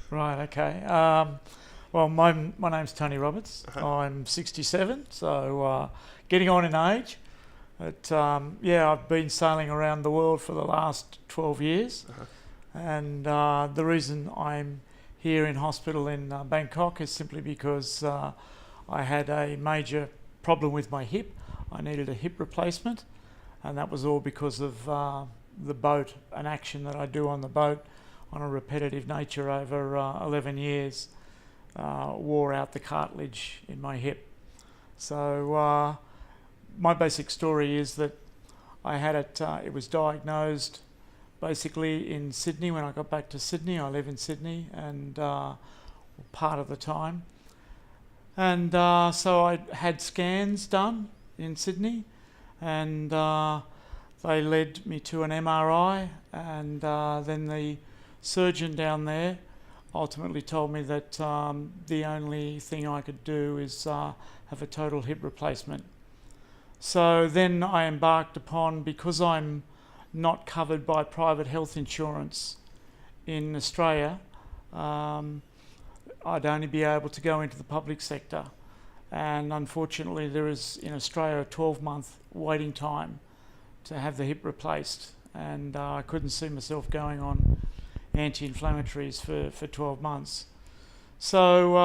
Right, okay. Well, my name's Tony Roberts. I'm 67, so getting on in age. But yeah, I've been sailing around the world for the last 12 years. And the reason I'm here in hospital in Bangkok is simply because I had a major problem with my hip. I needed a hip replacement, and that was all because of the boat, an action that I do on the boat on a repetitive nature over 11 years, wore out the cartilage in my hip. So my basic story is that I had it was diagnosed basically in Sydney. When I got back to Sydney, I live in Sydney and part of the time. And so I had scans done in Sydney, and they led me to an MRI, and then the surgeon down there ultimately told me that the only thing I could do is have a total hip replacement. So then I embarked upon, because I'm not covered by private health insurance in Australia, I'd only be able to go into the public sector. And unfortunately there is in Australia a 12-month waiting time to have the hip replaced, and I couldn't see myself going on anti-inflammatories for 12 months. So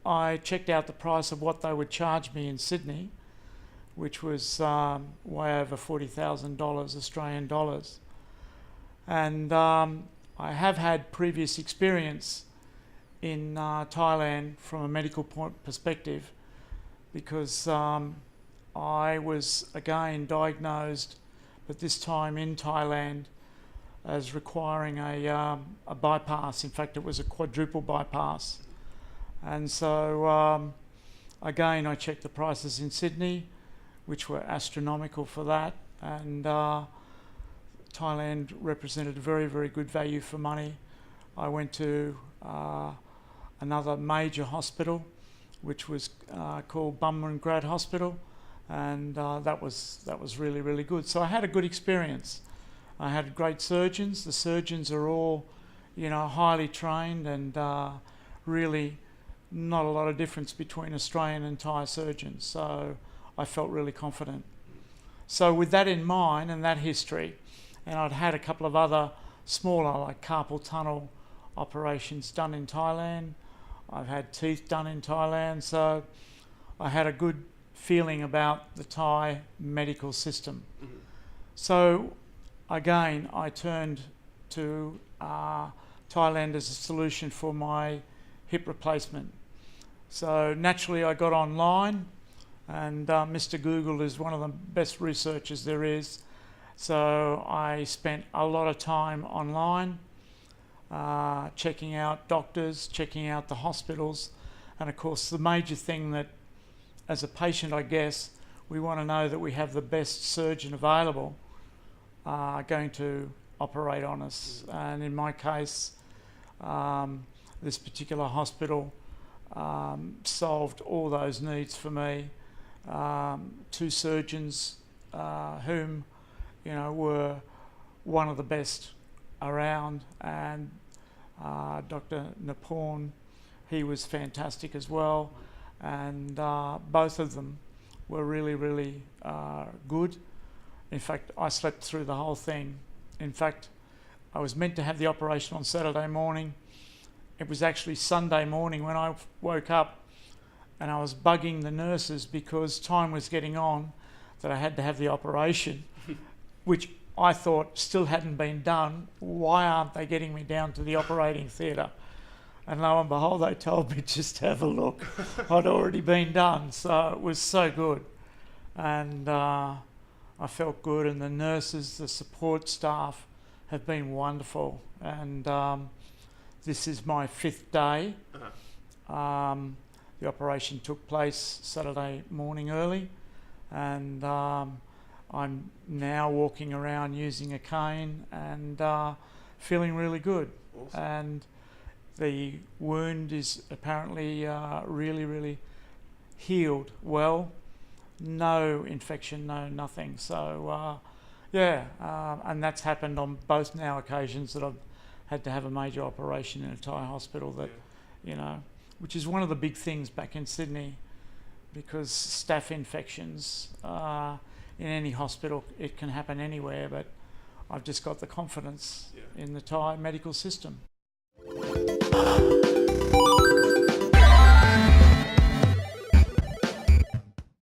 I checked out the price of what they would charge me in Sydney, which was way over $40,000 Australian dollars. And I have had previous experience in Thailand from a medical perspective, because I was again diagnosed, but this time in Thailand, as requiring a bypass. In fact, it was a quadruple bypass. And so again, I checked the prices in Sydney, which were astronomical for that, and Thailand represented a very, very good value for money. I went to another major hospital, which was called Bumrungrad Hospital, and that was really, really good. So I had a good experience. I had great surgeons. The surgeons are all, highly trained, and really not a lot of difference between Australian and Thai surgeons. So I felt really confident. So with that in mind and that history, and I'd had a couple of other smaller, like carpal tunnel operations done in Thailand. I've had teeth done in Thailand. So I had a good feeling about the Thai medical system. So again, I turned to Thailand as a solution for my hip replacement. So naturally I got online, and Mr. Google is one of the best researchers there is. So I spent a lot of time online, checking out doctors, checking out the hospitals, and of course the major thing that, as a patient, I guess, we want to know that we have the best surgeon available going to operate on us. And in my case, this particular hospital solved all those needs for me. Two surgeons whom were one of the best around, and Dr. Naporn, he was fantastic as well, and both of them were really, really good. In fact, I slept through the whole thing. In fact, I was meant to have the operation on Saturday morning. It was actually Sunday morning when I woke up, and I was bugging the nurses because time was getting on that I had to have the operation, which I thought still hadn't been done. Why aren't they getting me down to the operating theatre? And lo and behold, they told me just to have a look. I'd already been done, so it was so good. And I felt good, and the nurses, the support staff have been wonderful. And this is my 5th day. The operation took place Saturday morning early, and I'm now walking around using a cane and feeling really good. Awesome. And the wound is apparently really, really healed well. No infection, no nothing. So yeah, and that's happened on both now occasions that I've had to have a major operation in a Thai hospital that, Yeah. you know, which is one of the big things back in Sydney, because staph infections in any hospital, it can happen anywhere, but I've just got the confidence Yeah. in the Thai medical system.